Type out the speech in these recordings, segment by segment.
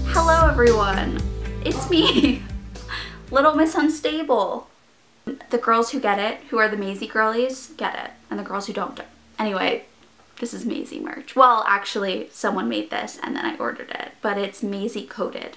Hello everyone, it's me, Little Miss Unstable. The girls who get it, who are the Maisie girlies, get it, and the girls who don't. Anyway, this is Maisie merch. Well, actually, someone made this and then I ordered it, but it's Maisie coated.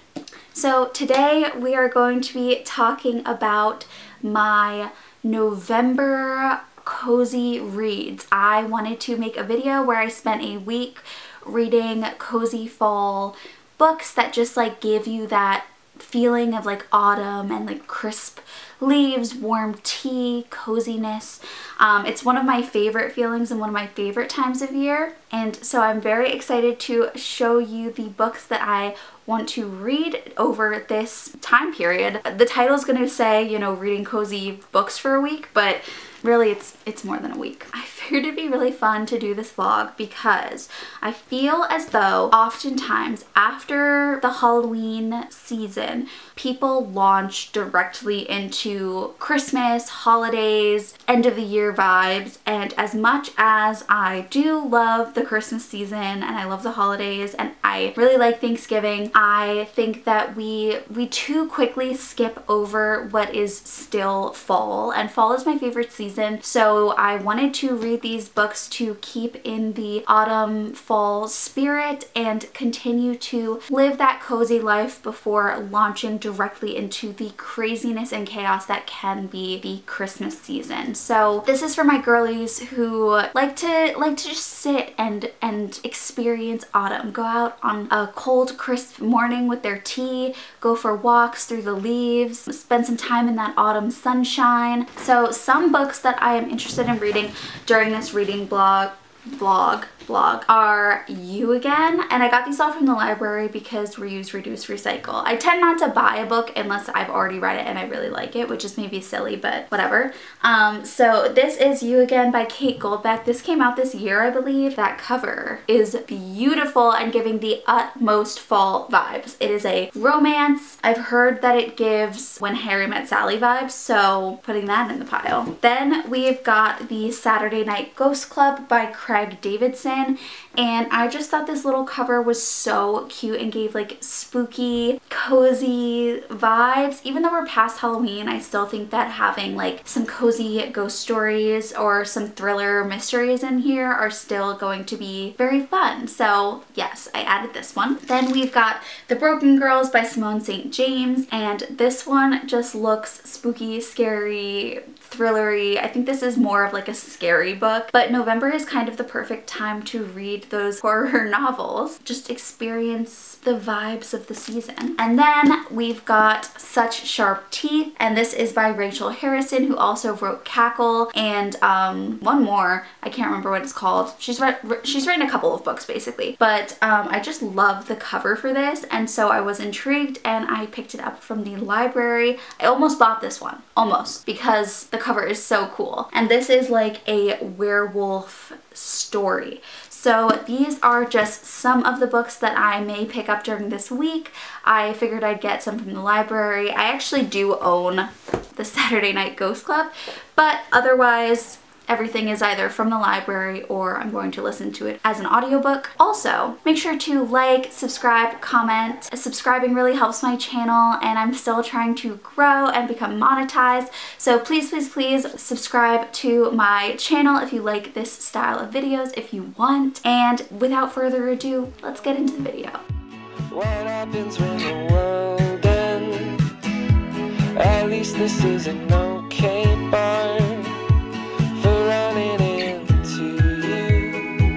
So today we are going to be talking about my November cozy reads. I wanted to make a video where I spent a week reading cozy fall books that just like give you that feeling of like autumn and like crisp leaves, warm tea, coziness. It's one of my favorite feelings and one of my favorite times of year, and so I'm very excited to show you the books that I want to read over this time period. The title is going to say, you know, reading cozy books for a week, but really it's more than a week. I figured it'd be really fun to do this vlog because I feel as though oftentimes after the Halloween season, people launch directly into Christmas, holidays, end of the year vibes, and as much as I do love the Christmas season and I love the holidays and I really like Thanksgiving, I think that we too quickly skip over what is still fall, and fall is my favorite season, so I wanted to read these books to keep in the autumn fall spirit and continue to live that cozy life before launching directly into the craziness and chaos that can be the Christmas season. So this is for my girlies who like to just sit and experience autumn. Go out on a cold, crisp morning with their tea, go for walks through the leaves, spend some time in that autumn sunshine. So some books that I am interested in reading during this reading vlog are You Again, and I got these all from the library because reuse, reduce, recycle. I tend not to buy a book unless I've already read it and I really like it, which is maybe silly, but whatever. So this is You Again by Kate Goldbeck. This came out this year, I believe. That cover is beautiful and giving the utmost fall vibes. It is a romance. I've heard that it gives When Harry Met Sally vibes, so putting that in the pile. Then we've got the Saturday Night Ghost Club by Craig Davidson, and I just thought this little cover was so cute and gave like spooky, cozy vibes. Even though we're past Halloween, I still think that having like some cozy ghost stories or some thriller mysteries in here are still going to be very fun. So yes, I added this one. Then we've got The Broken Girls by Simone St. James, and this one just looks spooky, scary, thrillery. I think this is more of like a scary book, but November is kind of the perfect time to read those horror novels. Just experience the vibes of the season. And then we've got Such Sharp Teeth, and this is by Rachel Harrison, who also wrote Cackle, and one more, I can't remember what it's called. She's written a couple of books basically, but I just love the cover for this, and so I was intrigued and I picked it up from the library. I almost bought this one, almost, because the cover is so cool. And this is like a werewolf story. So these are just some of the books that I may pick up during this week. I figured I'd get some from the library. I actually do own the Saturday Night Ghost Club, but otherwise everything is either from the library or I'm going to listen to it as an audiobook. Also, make sure to like, subscribe, comment. Subscribing really helps my channel, and I'm still trying to grow and become monetized. So please, please, please subscribe to my channel if you like this style of videos, if you want. And without further ado, let's get into the video. What happens when the world ends? At least this is an okay barn for running into you.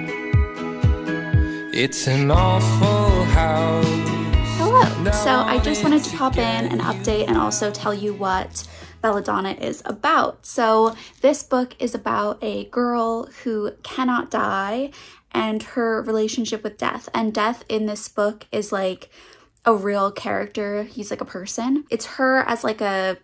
It's an awful house. Hello. So I just wanted to pop in and update and also tell you what Belladonna is about. So this book is about a girl who cannot die and her relationship with death. And death in this book is like a real character. He's like a person. It's her as like a,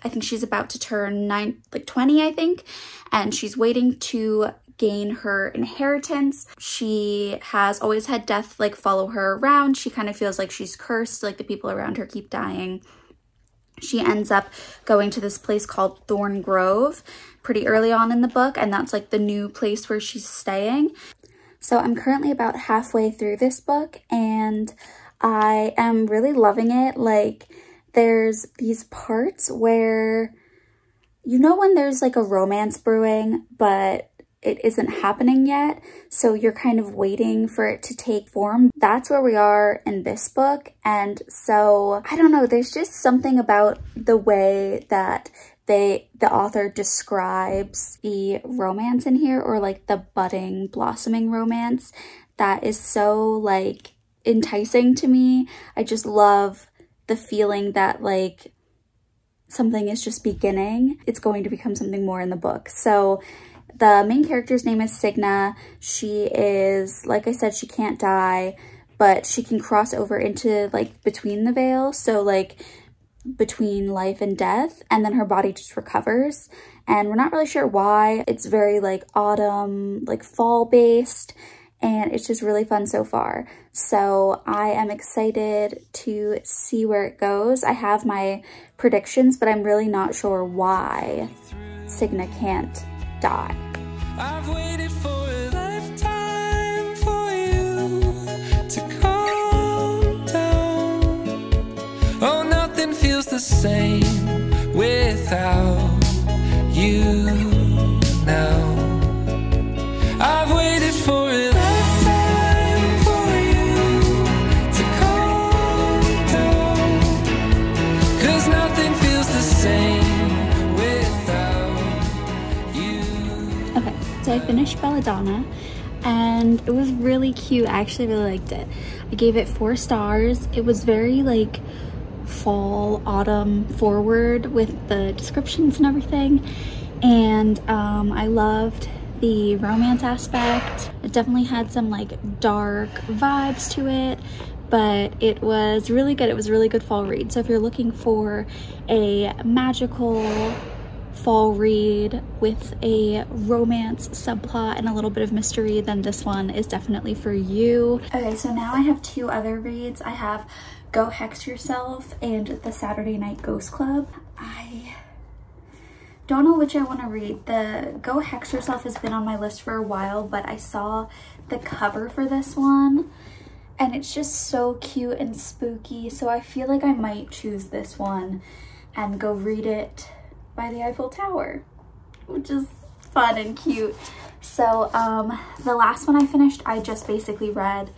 I think she's about to turn 20, I think, and she's waiting to gain her inheritance. She has always had death like follow her around. She kind of feels like she's cursed, like the people around her keep dying. She ends up going to this place called Thorn Grove pretty early on in the book, and that's like the new place where she's staying. So I'm currently about halfway through this book and I am really loving it. Like, there's these parts where, you know, when there's like a romance brewing, but it isn't happening yet, so you're kind of waiting for it to take form. That's where we are in this book. And so, I don't know, there's just something about the way that the author describes the romance in here, or like the budding, blossoming romance, that is so like enticing to me. I just love the feeling that like something is just beginning. It's going to become something more in the book. So the main character's name is Signa. She is, like I said, she can't die, but she can cross over into like between the veil. So like between life and death, and then her body just recovers. And we're not really sure why. It's very like autumn, like fall based, and it's just really fun so far. So I am excited to see where it goes. I have my predictions, but I'm really not sure why Signa can't die. I've waited for a lifetime for you to calm down. Oh, nothing feels the same without you now. I've waited for a lifetime for you to calm down, 'cause nothing feels the same without you. Okay, so I finished Belladonna and it was really cute. I actually really liked it. I gave it 4 stars. It was very like fall, autumn forward with the descriptions and everything. And I loved the romance aspect. It definitely had some like dark vibes to it, but it was really good. It was a really good fall read. So if you're looking for a magical fall read with a romance subplot and a little bit of mystery, then this one is definitely for you. Okay, so now I have 2 other reads. I have Go Hex Yourself and The Saturday Night Ghost Club. I don't know which I want to read. The Go Hex Yourself has been on my list for a while, but I saw the cover for this one and it's just so cute and spooky, so I feel like I might choose this one and go read it by the Eiffel Tower, which is fun and cute. So the last one I finished, I just basically read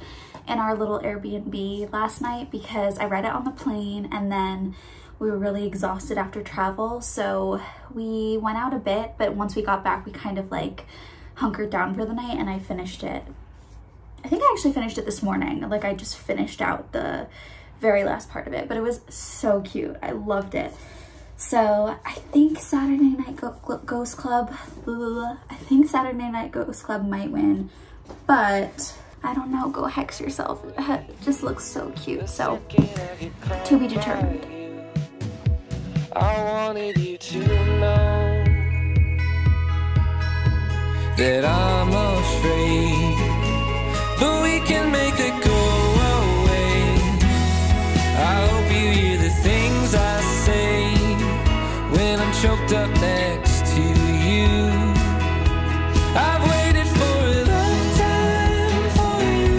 in our little Airbnb last night because I read it on the plane and then we were really exhausted after travel, so we went out a bit, but once we got back we kind of like hunkered down for the night and I finished it. I think I actually finished it this morning. Like, I just finished out the very last part of it, but it was so cute. I loved it. So I think Saturday Night Ghost Club, I think Saturday Night Ghost Club might win, but I don't know. Go Hex Yourself. It just looks so cute. So to be determined. I wanted you to know that I'm afraid, but we can make it go away. I hope you hear the things I say when I'm choked up next to you. I've waited for a lifetime for you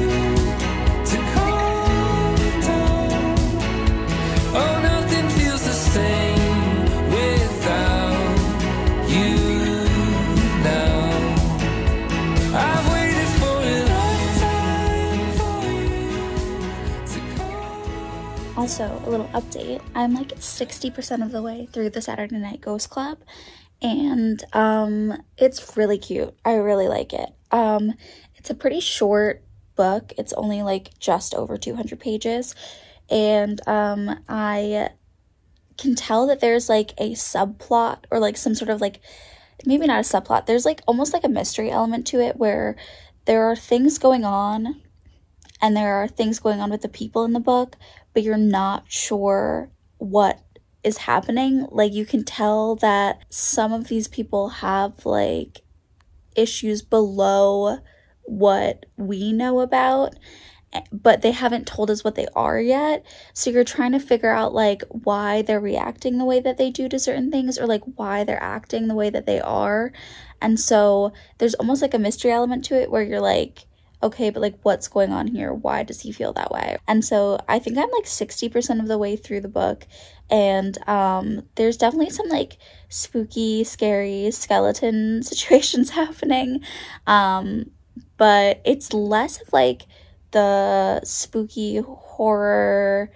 to calm down. Oh, nothing feels the same without you now. I've waited for a lifetime for you to calm. Also, a little update. I'm like 60% of the way through the Saturday Night Ghost Club, and it's really cute. I really like it. It's a pretty short book. It's only like just over 200 pages, and I can tell that there's like a subplot, or like some sort of like, maybe not a subplot, there's like almost like a mystery element to it where there are things going on and there are things going on with the people in the book, but you're not sure what is happening. Like, you can tell that some of these people have like issues below what we know about, but they haven't told us what they are yet. So you're trying to figure out like why they're reacting the way that they do to certain things, or like why they're acting the way that they are. And so there's almost like a mystery element to it where you're like, okay, but like what's going on here? Why does he feel that way? And so I think I'm like 60% of the way through the book, and there's definitely some like spooky, scary skeleton situations happening, but it's less of like the spooky horror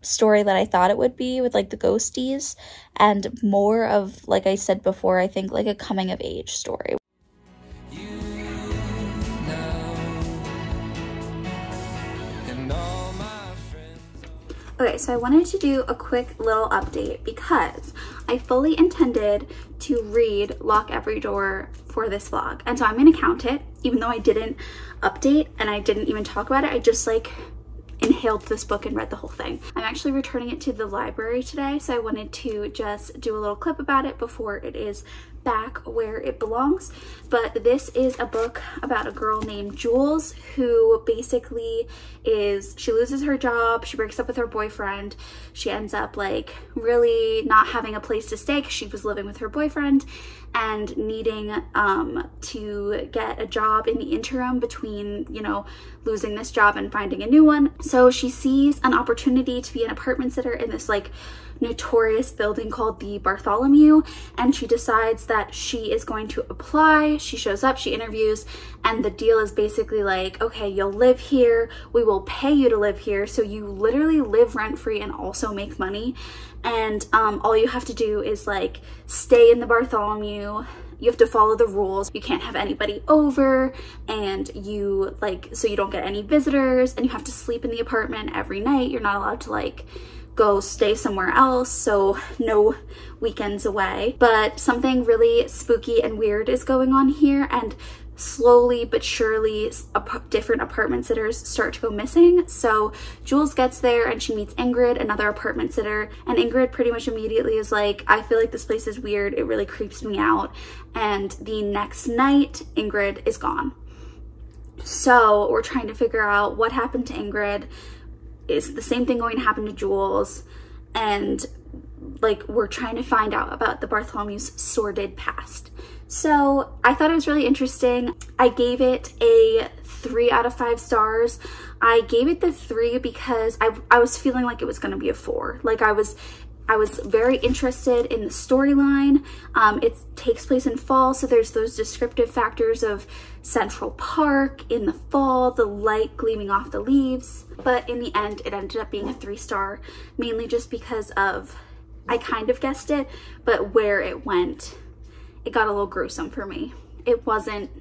story that I thought it would be with like the ghosties, and more of, like I said before, I think like a coming of age story. Okay, so I wanted to do a quick little update because I fully intended to read Lock Every Door for this vlog. And so I'm gonna count it, even though I didn't update and I didn't even talk about it. I just like inhaled this book and read the whole thing. I'm actually returning it to the library today, so I wanted to just do a little clip about it before it is back where it belongs. But this is a book about a girl named Jules who basically she loses her job, she breaks up with her boyfriend, she ends up like really not having a place to stay because she was living with her boyfriend and needing to get a job in the interim between, you know, losing this job and finding a new one. So she sees an opportunity to be an apartment sitter in this like notorious building called the Bartholomew, and she decides that she is going to apply. She shows up, she interviews, and the deal is basically like, okay, you'll live here, we will pay you to live here, so you literally live rent-free and also make money, and all you have to do is like stay in the Bartholomew. You have to follow the rules. You can't have anybody over, and you like, so you don't get any visitors, and you have to sleep in the apartment every night. You're not allowed to like go stay somewhere else, so no weekends away. But something really spooky and weird is going on here, and slowly but surely different apartment sitters start to go missing. So Jules gets there and she meets Ingrid, another apartment sitter, and Ingrid pretty much immediately is like, I feel like this place is weird, it really creeps me out. And the next night Ingrid is gone. So we're trying to figure out what happened to Ingrid. Is the same thing going to happen to Jules? And like, we're trying to find out about the Bartholomew's sordid past. So I thought it was really interesting. I gave it a 3 out of 5 stars. I gave it the 3 because I was feeling like it was going to be a 4. Like I was very interested in the storyline. It takes place in fall, so there's those descriptive factors of Central Park in the fall, the light gleaming off the leaves. But in the end, it ended up being a 3-star, mainly just because of, I kind of guessed it, but where it went, it got a little gruesome for me. It wasn't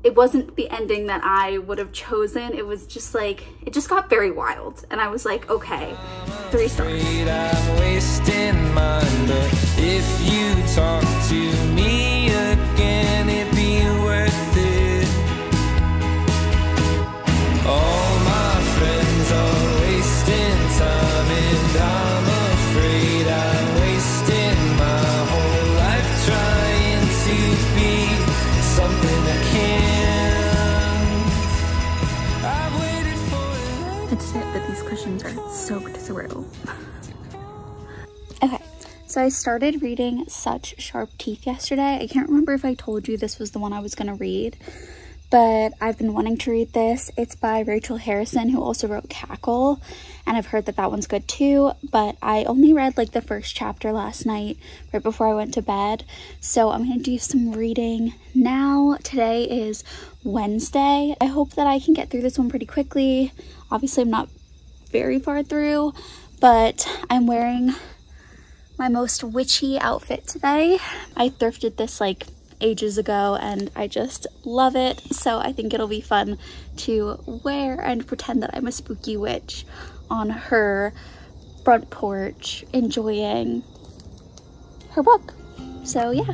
the ending that I would have chosen. It was just like, it just got very wild. And I was like, okay, 3 stars. I'm wasting mine, but if you talk to me again, it'd be worth it. All my friends are wasting time, and I'm afraid I'm wasting my whole life trying to be something I can't. I've waited for It's it that these cushions are soaked through. Okay, so I started reading Such Sharp Teeth yesterday. I can't remember if I told you this was the one I was gonna read, but I've been wanting to read this. It's by Rachel Harrison, who also wrote Cackle, and I've heard that that one's good too, but I only read like the first chapter last night, right before I went to bed, so I'm gonna do some reading now. Today is Wednesday. I hope that I can get through this one pretty quickly. Obviously, I'm not very far through, but I'm wearing my most witchy outfit today. I thrifted this like ages ago and I just love it, so I think it'll be fun to wear and pretend that I'm a spooky witch on her front porch enjoying her book. So yeah.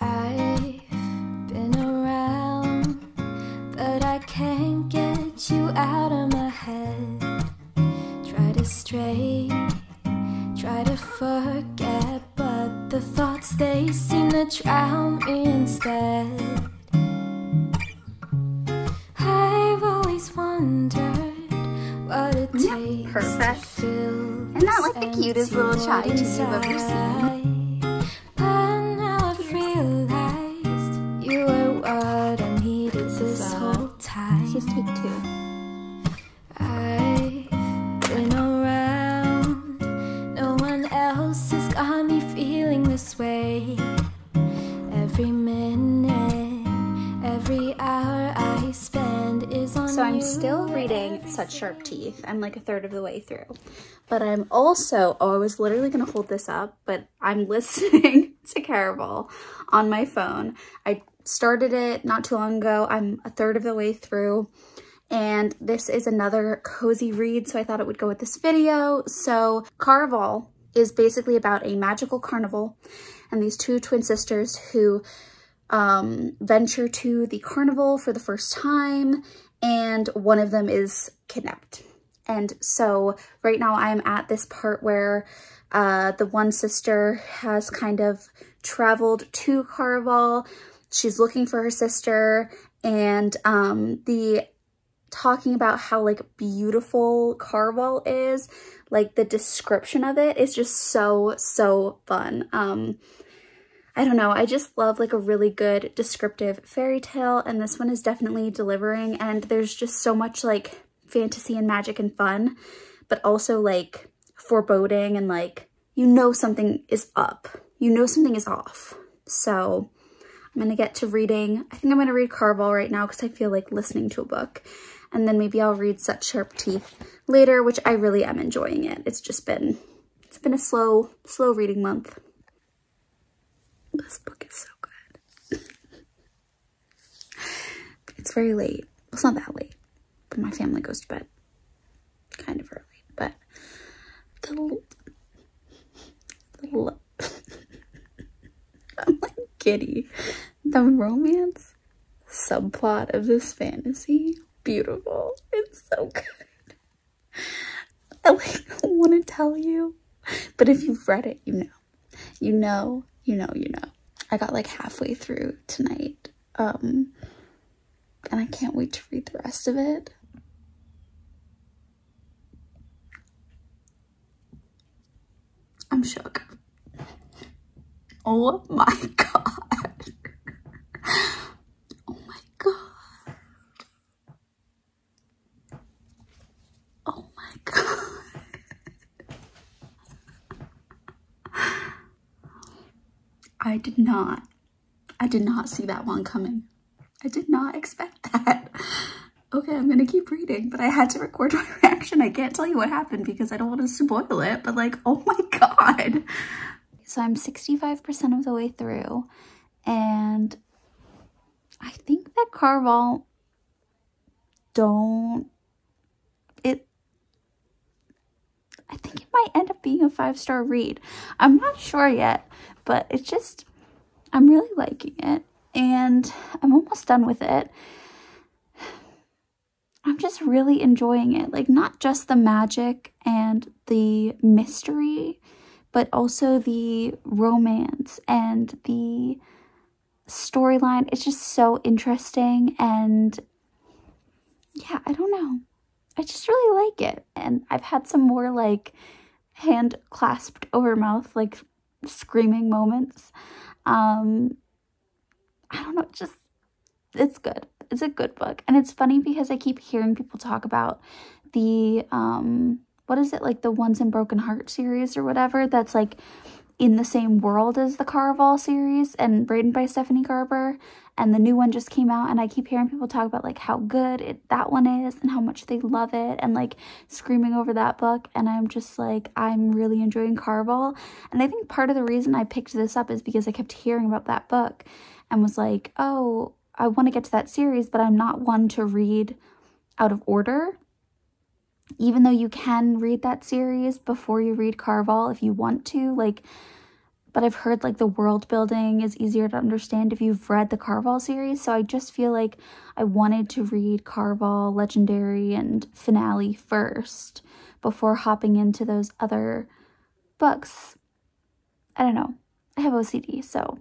I've been around, but I can't get you out of my head. Try to stray, try to forget, but the thoughts, they seem to drown me instead. I've always wondered what it takes perfect. to fill Isn't that like the cutest little chatty you've ever seen? this way. Every minute, every hour I spend is on you. So I'm still reading Such Sharp Teeth. I'm like a third of the way through. But I'm also, oh, I was literally gonna hold this up, but I'm listening to Caraval on my phone. I started it not too long ago. I'm a third of the way through. And this is another cozy read, so I thought it would go with this video. So Caraval is basically about a magical carnival and these two twin sisters who venture to the carnival for the first time, and one of them is kidnapped. And so right now I'm at this part where the one sister has kind of traveled to Caraval. She's looking for her sister, and talking about how like beautiful Caraval is, like the description of it is just so fun. I don't know, I just love like a really good descriptive fairy tale, and this one is definitely delivering, and there's just so much like fantasy and magic and fun, but also like foreboding and like, you know something is up, you know something is off. So I'm gonna get to reading. I think I'm gonna read Caraval right now because I feel like listening to a book. And then maybe I'll read Such Sharp Teeth later, which I really am enjoying it. It's been a slow reading month. This book is so good. It's very late. Well, it's not that late, but my family goes to bed kind of early. But the little I'm like giddy. The romance subplot of this fantasy, beautiful. It's so good. I like want to tell you, but if you've read it, you know. I got like halfway through tonight, and I can't wait to read the rest of it. I'm shook. Oh my god. Oh my god. Oh my god. I did not see that one coming. I did not expect that. Okay, I'm gonna keep reading, but I had to record my reaction. I can't tell you what happened because I don't want to spoil it, but like, oh my god. So I'm 65% of the way through, and I think that Caraval I think it might end up being a 5-star read. I'm not sure yet, but it's just, I'm really liking it, and I'm almost done with it. I'm just really enjoying it, like not just the magic and the mystery, but also the romance and the storyline. It's just so interesting, and yeah, I don't know. I just really like it. And I've had some more like hand clasped over mouth, like screaming moments. I don't know, it's good. It's a good book. And it's funny because I keep hearing people talk about the, what is it, like the Once in Broken Heart series or whatever, that's like in the same world as the Caraval series and written by Stephanie Garber. And the new one just came out, and I keep hearing people talk about like how good that one is and how much they love it and like screaming over that book. And I'm just like, I'm really enjoying Caraval. And I think part of the reason I picked this up is because I kept hearing about that book and was like, oh, I want to get to that series, but I'm not one to read out of order. Even though you can read that series before you read Caraval if you want to, like, but I've heard like the world building is easier to understand if you've read the Caraval series. So I just feel like I wanted to read Caraval, Legendary, and Finale first before hopping into those other books. I don't know. I have OCD, so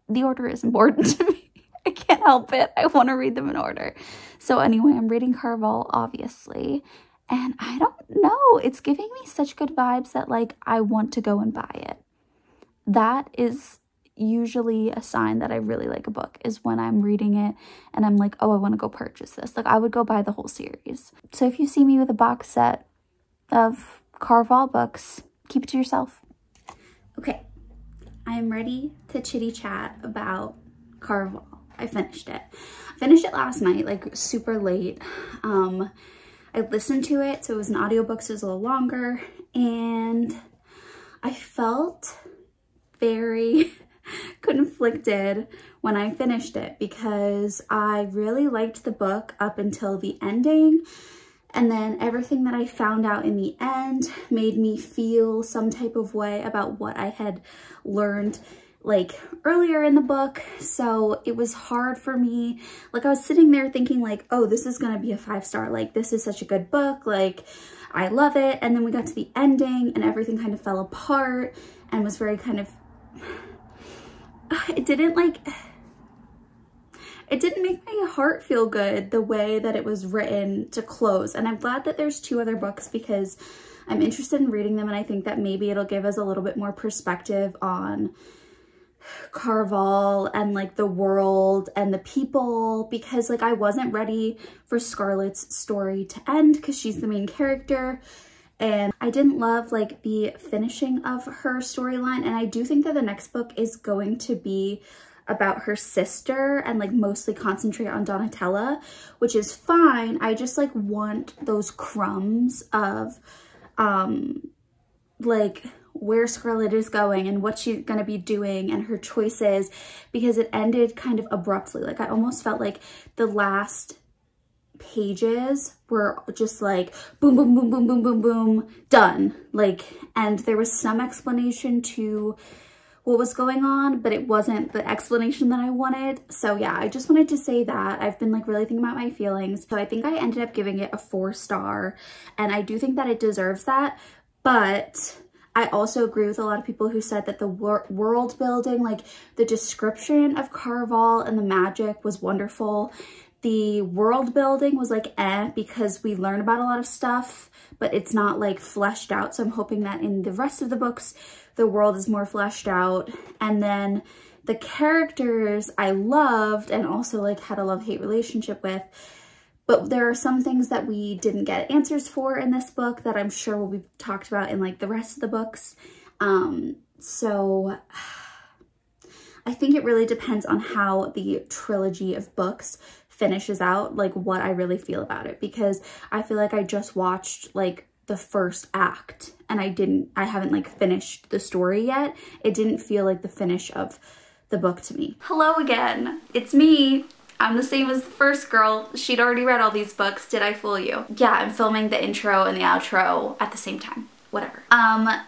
the order is important to me. I can't help it. I want to read them in order. So anyway, I'm reading Caraval, obviously. And I don't know. It's giving me such good vibes that like I want to go and buy it. That is usually a sign that I really like a book, is when I'm reading it and I'm like, oh, I want to go purchase this. Like I would go buy the whole series. So if you see me with a box set of Caraval books, keep it to yourself. Okay, I'm ready to chitty chat about Caraval. I finished it. I finished it last night, like super late. I listened to it, so it was an audiobook, so it was a little longer, and I felt very conflicted when I finished it because I really liked the book up until the ending, and then everything that I found out in the end made me feel some type of way about what I had learned like earlier in the book. So it was hard for me. Like I was sitting there thinking like, oh, this is gonna be a 5-star. Like this is such a good book. Like I love it. And then we got to the ending and everything kind of fell apart and was very kind of, it didn't make my heart feel good the way that it was written to close. And I'm glad that there's 2 other books because I'm interested in reading them, and I think that maybe it'll give us a little bit more perspective on Caraval and like the world and the people, because like I wasn't ready for Scarlett's story to end because she's the main character, and I didn't love like the finishing of her storyline. And I do think that the next book is going to be about her sister and like mostly concentrate on Donatella, which is fine. I just like want those crumbs of like where Scarlett is going and what she's gonna be doing and her choices, because it ended kind of abruptly. Like I almost felt like the last pages were just like boom, boom, boom, boom, boom, boom, boom, done. Like, and there was some explanation to what was going on, but it wasn't the explanation that I wanted. So yeah, I just wanted to say that. I've been like really thinking about my feelings. So I think I ended up giving it a 4-star, and I do think that it deserves that. But I also agree with a lot of people who said that the world building, like the description of Caraval and the magic was wonderful. The world building was like because we learn about a lot of stuff, but it's not like fleshed out. So I'm hoping that in the rest of the books, the world is more fleshed out. And then the characters I loved and also like had a love-hate relationship with. But there are some things that we didn't get answers for in this book that I'm sure will be talked about in like the rest of the books. So I think it really depends on how the trilogy of books finishes out, like what I really feel about it, because I feel like I just watched like the first act and I haven't like finished the story yet. It didn't feel like the finish of the book to me. Hello again, it's me. I'm the same as the first girl. She'd already read all these books. Did I fool you? Yeah, I'm filming the intro and the outro at the same time. Whatever.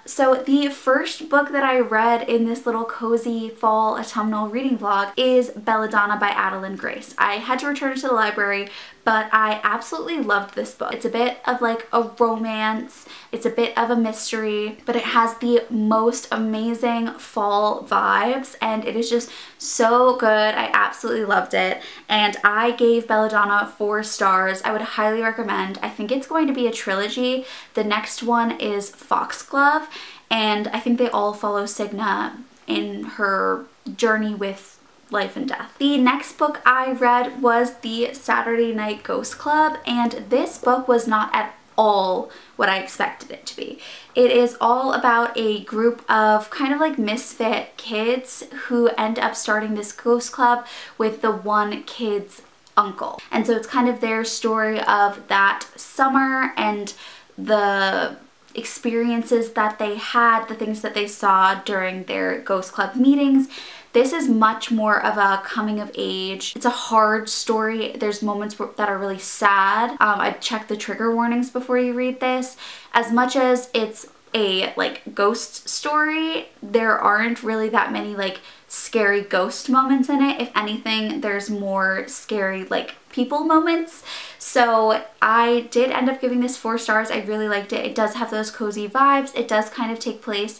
So the first book that I read in this little cozy fall autumnal reading vlog is Belladonna by Adeline Grace. I had to return it to the library, but I absolutely loved this book. It's a bit of like a romance, it's a bit of a mystery, but it has the most amazing fall vibes and it is just so good. I absolutely loved it, and I gave Belladonna 4 stars. I would highly recommend. I think it's going to be a trilogy. The next one is Foxglove, and I think they all follow Signa in her journey with life and death. The next book I read was The Saturday Night Ghost Club, and this book was not at all what I expected it to be. It is all about a group of kind of like misfit kids who end up starting this ghost club with the one kid's uncle. And so it's kind of their story of that summer and the experiences that they had, the things that they saw during their ghost club meetings. This is much more of a coming of age. It's a hard story. There's moments that are really sad. I'd check the trigger warnings before you read this. As much as it's a like ghost story, there aren't really that many like scary ghost moments in it. If anything, there's more scary like people moments. So I did end up giving this 4 stars. I really liked it. It does have those cozy vibes. It does kind of take place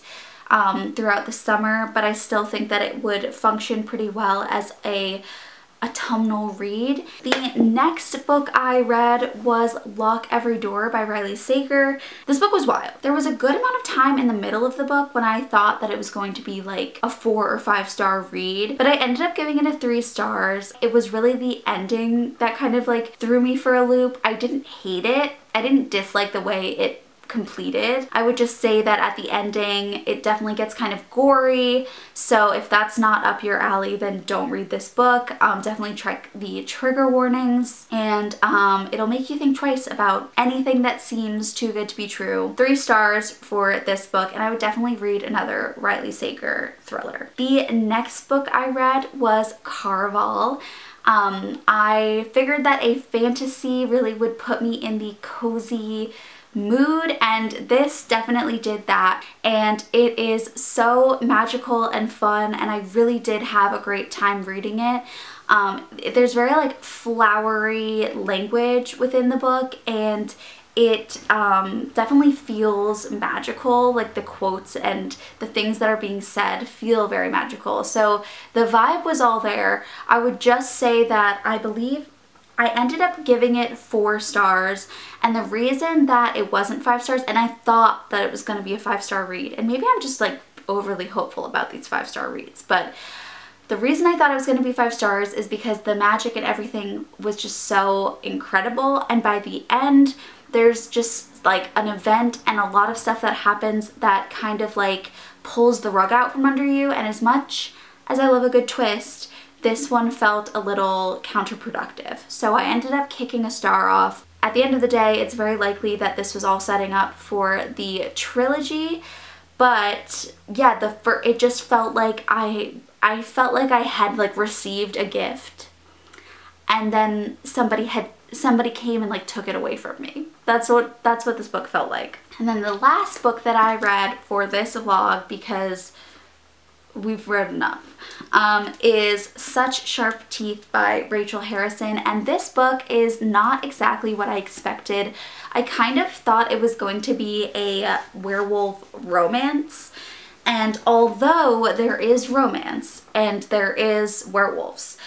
throughout the summer, but I still think that it would function pretty well as a autumnal read. The next book I read was Lock Every Door by Riley Sager. This book was wild. There was a good amount of time in the middle of the book when I thought that it was going to be like a 4 or 5 star read, but I ended up giving it a 3 stars. It was really the ending that kind of like threw me for a loop. I didn't hate it. I didn't dislike the way it completed. I would just say that at the ending, it definitely gets kind of gory. So if that's not up your alley, then don't read this book. Definitely check the trigger warnings, and it'll make you think twice about anything that seems too good to be true. 3 stars for this book, and I would definitely read another Riley Sager thriller. The next book I read was Carval. I figured that a fantasy really would put me in the cozy mood, and this definitely did that, and it is so magical and fun, and I really did have a great time reading it. There's very like flowery language within the book, and it definitely feels magical. Like the quotes and the things that are being said feel very magical. So the vibe was all there. I would just say that I believe I ended up giving it 4 stars, and the reason that it wasn't 5 stars, and I thought that it was going to be a 5-star read, and maybe I'm just like overly hopeful about these 5-star reads, but the reason I thought it was going to be 5 stars is because the magic and everything was just so incredible, and by the end there's just like an event and a lot of stuff that happens that kind of like pulls the rug out from under you, and as much as I love a good twist, this one felt a little counterproductive. So I ended up kicking a star off. At the end of the day, it's very likely that this was all setting up for the trilogy, but yeah, it just felt like I felt like I had like received a gift, and then somebody came and like took it away from me. That's what this book felt like. And then the last book that I read for this vlog, because we've read enough, is Such Sharp Teeth by Rachel Harrison, and this book is not exactly what I expected. I kind of thought it was going to be a werewolf romance, and although there is romance and there is werewolves,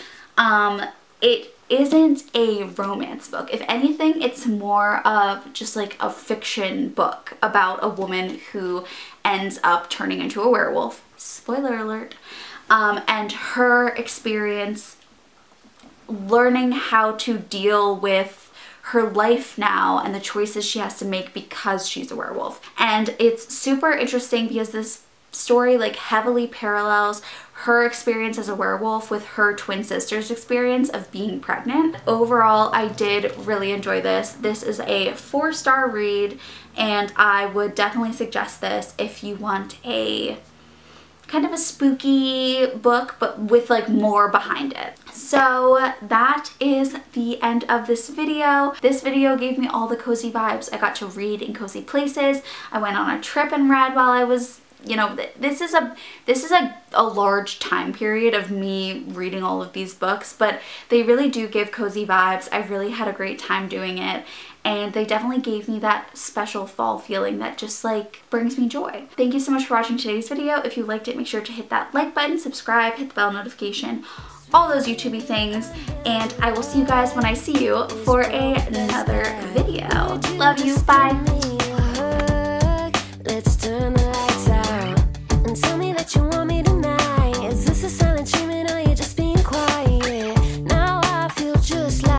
it isn't a romance book. If anything, it's more of just like a fiction book about a woman who ends up turning into a werewolf. Spoiler alert. And her experience learning how to deal with her life now and the choices she has to make because she's a werewolf. And it's super interesting because this story like heavily parallels her experience as a werewolf with her twin sister's experience of being pregnant. Overall, I did really enjoy this. This is a 4-star read, and I would definitely suggest this if you want a kind of a spooky book, but with like more behind it. So that is the end of this video. This video gave me all the cozy vibes. I got to read in cozy places. I went on a trip and read while I was, you know, this is a large time period of me reading all of these books, but they really do give cozy vibes. I really had a great time doing it, and they definitely gave me that special fall feeling that just like brings me joy. Thank you so much for watching today's video. If you liked it, make sure to hit that like button, subscribe, hit the bell notification, all those YouTubey things, and I will see you guys when I see you for another video. Love you, bye!